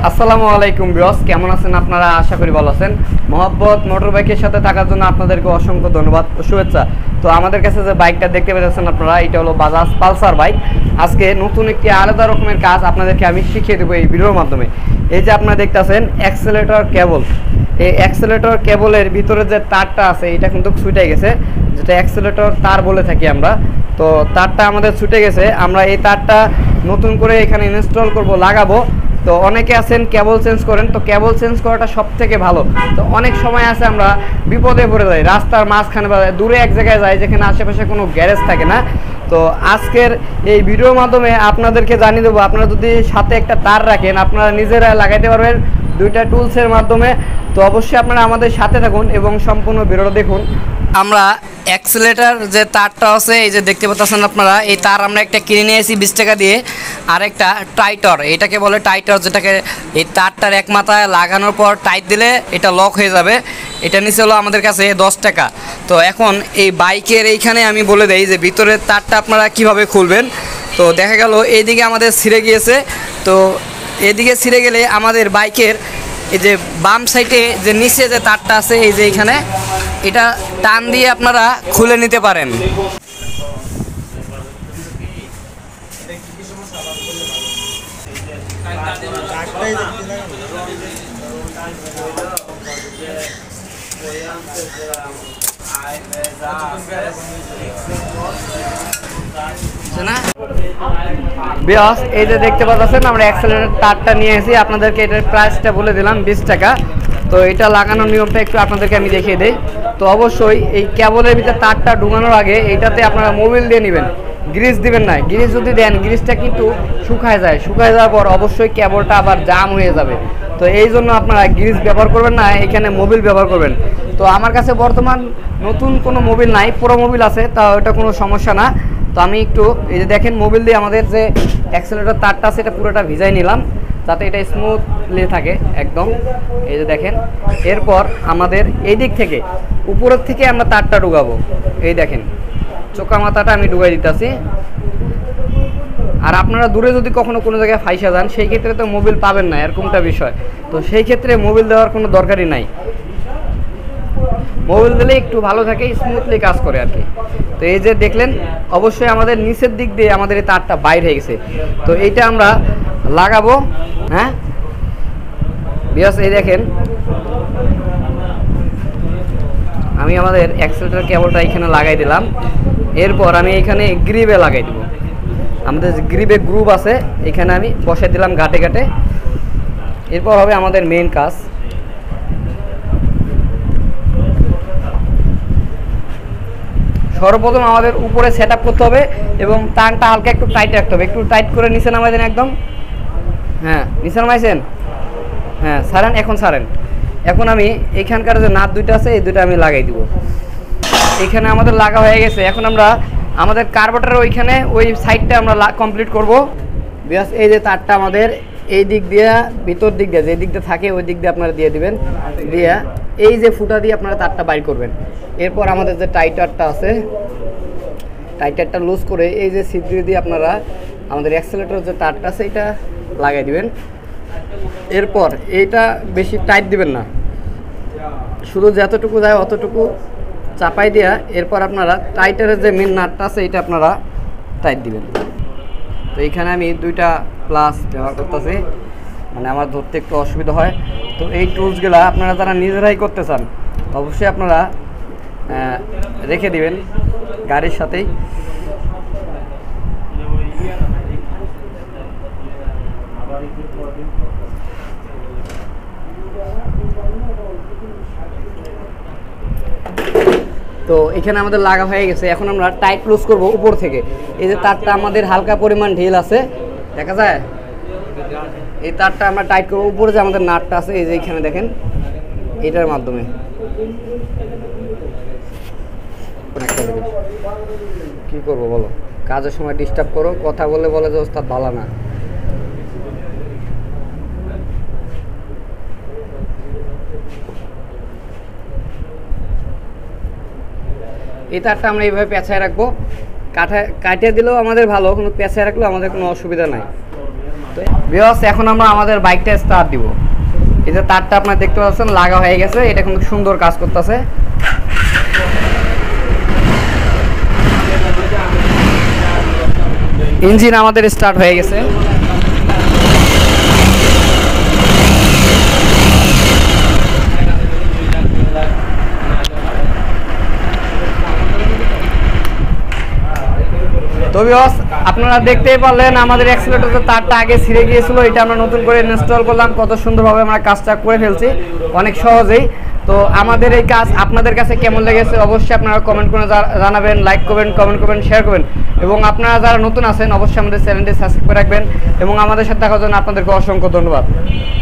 আসসালামু আলাইকুম ভিউয়ার্স, কেমন আছেন আপনারা? আশা করি ভালো আছেন। মহব্বত মোটরবাইকের সাথে থাকার জন্য আপনাদেরকে অসংখ্য ধন্যবাদ ও শুভেচ্ছা। তো আমাদের কাছে যে বাইকটা দেখতে পাচ্ছেন আপনারা, এটা হলো বাজাজ পালসার বাইক। আজকে নতুন একটি আলাদা রকমের কাজ আপনাদেরকে আমি শিখিয়ে দেবো এই ভিডিওর মাধ্যমে। এই যে আপনারা দেখতেছেন অ্যাক্সেলেটর কেবল, এই অ্যাক্সেলেটর কেবলের ভিতরে যে তারটা আছে এটা কিন্তু ছুটে গেছে, যেটা অ্যাক্সেলেটর তার বলে থাকি আমরা। তো তারটা আমাদের ছুটে গেছে, আমরা এই তারটা নতুন করে এখানে ইনস্টল করব, লাগাবো। তো অনেকে আছেন কেবল চেঞ্জ করেন, তো কেবল চেঞ্জ করাটা সব থেকে ভালো। তো অনেক সময় আছে আমরা বিপদে পড়ে যাই, রাস্তার মাঝখানে বা দূরে এক জায়গায় যাই যেখানে আশেপাশে কোনো গ্যারেজ থাকে না। তো আজকের এই ভিডিওর মাধ্যমে আপনাদেরকে জানিয়ে দেবো, আপনারা যদি সাথে একটা তার রাখেন আপনারা নিজেরা লাগাইতে পারবেন দুইটা টুলসের মাধ্যমে। তো অবশ্যই আপনারা আমাদের সাথে থাকুন এবং সম্পূর্ণ ভিডিওটা দেখুন। আমরা অ্যাক্সেলেটার যে তারটা আছে, এই যে দেখতে পাচ্ছেন আপনারা, এই তার আমরা একটা কিনে নিয়েছি 20 টাকা দিয়ে। আর একটা টাইটর, এটাকে বলে টাইটর, যেটাকে এই তারটার এক মাথায় লাগানোর পর টাইট দিলে এটা লক হয়ে যাবে। এটা নিচে হলো আমাদের কাছে 10 টাকা। তো এখন এই বাইকের এইখানে আমি বলে দেই যে ভিতরের তারটা আপনারা কিভাবে খুলবেন। তো দেখা গেল এইদিকে আমাদের ছিঁড়ে গিয়েছে, তো এদিকে ছিঁড়ে গেলে আমাদের বাইকের এই যে বাম সাইডে যে নিচে যে তারটা আছে, এই যে এইখানে, এটা টান দিয়ে আপনারা খুলে নিতে পারেন। বিয়াস, এই যে দেখতে পাচ্ছেন আমরা অ্যাক্সেলেটর তারটা নিয়ে এসেছি, আপনাদেরকে এটার প্রাইসটা বলে দিলাম 20 টাকা। তো এটা লাগানোর নিয়মটা একটু আপনাদেরকে আমি দেখিয়ে দিই। তো অবশ্যই এই কেবলের ভিতরে তারটা ঢুকানোর আগে এইটাতে আপনারা মোবিল দিয়ে নেবেন, গ্রিস দিবেন না। গ্রিস যদি দেন গ্রিসটা কিন্তু শুকায় যায়, শুকায় যাওয়ার পর অবশ্যই কেবলটা আবার জাম হয়ে যাবে। তো এই জন্য আপনারা গ্রিস ব্যবহার করবেন না, এখানে মোবিল ব্যবহার করবেন। তো আমার কাছে বর্তমান নতুন কোনো মোবিল নাই, পুরো মোবিল আছে, তা ওটা কোনো সমস্যা না। তো আমি একটু এই যে দেখেন মোবিল দিয়ে আমাদের যে অ্যাক্সেলেটর তারটা আছে এটা পুরোটা ভিজাই নিলাম, যাতে এটা স্মুথলি থাকে একদম। এই যে দেখেন, এরপর আমাদের এই দিক থেকে উপরের থেকে আমরা তারটা ঢুকাবো। এই দেখেন চোকা মাথাটা আমি ঢুকাই দিতেছি। আর আপনারা দূরে যদি কখনো কোনো জায়গায় ফাইসা যান, সেই ক্ষেত্রে তো মোবিল পাবেন না, এরকমটা বিষয়। তো সেই ক্ষেত্রে মোবিল দেওয়ার কোনো দরকারই নাই, মোবিল দিলে একটু ভালো থাকে, স্মুথলি কাজ করে আর কি। তো এই যে দেখলেন, অবশ্যই আমাদের নিচের দিক দিয়ে আমাদের এই তারটা বাইর হয়ে গেছে। তো এইটা আমরা লাগাবো। হ্যাঁ বিয়াস, এই দেখেন আমি আমাদের অ্যাক্সেলেটর কেবলটা এখানে লাগাই দিলাম। এরপর আমি এখানে গ্রিবে লাগাই দেবো, আমাদের গ্রিবে গ্রুপ আছে, এখানে আমি বসাই দিলাম ঘাটে ঘাটে। এরপর হবে আমাদের মেইন কাজ। সর্বপ্রথম আমাদের উপরে সেট আপ করতে হবে এবং টানটা হালকা একটু টাইট রাখতে হবে, একটু টাইট করে নিচে নামাই দেন একদম। হ্যাঁ নিচে নামাইছেন, হ্যাঁ ছাড়েন, এখন ছাড়েন। এখন আমি এখানকার যে নাট দুইটা আছে এই দুইটা আমি লাগাই দিব। এখানে আমাদের লাগা হয়ে গেছে। এখন আমরা আমাদের কার্বোরেটরের ওইখানে ওই সাইডটা আমরা কমপ্লিট করব। বিকজ এই যে তারটা আমাদের এই দিক দিয়ে, ভিতর দিক দিয়ে যে দিক দিয়ে থাকে ওই দিক দিয়ে আপনারা দিয়ে দিবেন, দিয়ে এই যে ফুটা দিয়ে আপনারা তারটা বাইর করবেন। এরপর আমাদের যে টাইটারটা আছে, টাইটারটা লুজ করে এই যে ছিদ্র দিয়ে আপনারা আমাদের অ্যাক্সেলেটর যে তারটা আছে এটা লাগাই দিবেন। এরপর এইটা বেশি টাইট দিবেন না, শুধু যতটুকু যায় অতটুকু চাপাই দেওয়া। এরপর আপনারা টাইটারের যে মেন নাটটা আছে এটা আপনারা টাইট দিবেন। তো এইখানে আমি 2টা প্লাস ব্যবহার করতেছি, মানে আমার ধরতে একটু অসুবিধা হয়। তো এই টুলসগুলো আপনারা যারা নিজেরাই করতে চান অবশ্যই আপনারা রেখে দিবেন গাড়ির সাথেই। তো এখানে আমাদের লাগা হয়ে গেছে। এখন আমরা টাইট লুজ করব উপর থেকে। এই যে তারটা আমাদের হালকা পরিমাণ ঢিল আছে, দেখা যায়, এই তারটা আমরা টাইট করবো। উপরে যে আমাদের নাটটা আছে এই যে এখানে দেখেন, এটার মাধ্যমে। কি করব বলো, কাজের সময় ডিস্টার্ব করো, কথা বলে বলে যে ওস্তাদ ভালো না। এই তারটা আমরা এইভাবে পেঁচায় রাখবো, কাটিয়ে দিলেও আমাদের ভালো, কোনো পেঁচায় রাখলেও আমাদের কোনো অসুবিধা নাই। তো ভিউয়ার্স এখন আমরা আমাদের বাইকটা স্টার্ট দিব। এই যে তারটা আপনারা দেখতে পাচ্ছেন লাগা হয়ে গেছে, এটা কিন্তু সুন্দর কাজ করতেছে। ইঞ্জিন আমাদের স্টার্ট হয়ে গেছে। তো ভিউয়ার্স আপনারা দেখতেই পারলেন আমাদের অ্যাক্সিলারেটরের তারটা আগে ছিঁড়ে গিয়েছিল, এটা আমরা নতুন করে ইনস্টল করলাম। কত সুন্দরভাবে আমরা কাজটা করে ফেলছি অনেক সহজেই। তো আমাদের এই কাজ আপনাদের কাছে কেমন লেগেছে অবশ্যই আপনারা কমেন্ট করে জানাবেন, লাইক করবেন, কমেন্ট করবেন, শেয়ার করবেন। এবং আপনারা যারা নতুন আছেন অবশ্যই আমাদের চ্যানেলটি সাবস্ক্রাইব করে রাখবেন। এবং আমাদের সাথে থাকার জন্য আপনাদেরকে অসংখ্য ধন্যবাদ।